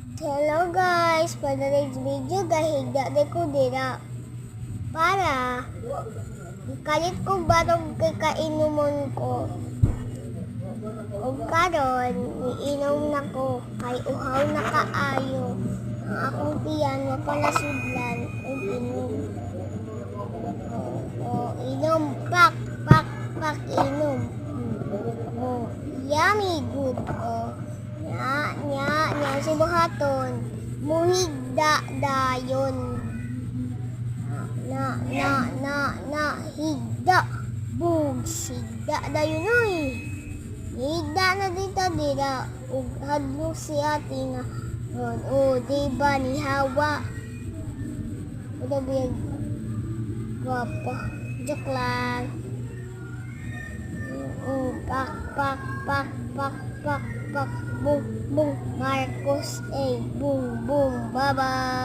Hello guys, for the next video gahigda de ko dira para kalit ko barog kay kainumon ko. Ug karon iinom na ko kay uhaw na kaayo. Ang akong tiyan wa pala sudlan ug inom. Inom pak pak pak inom. Yummy good. Nya si buhaton muhigda dayon na higda sigda dayon oy higda na dito dira ug hadlok si ate nga diba ni Hawa udah biar guwapo joke lang pak pak pak pak pak pak boom boom Marcos boom boom bye bye.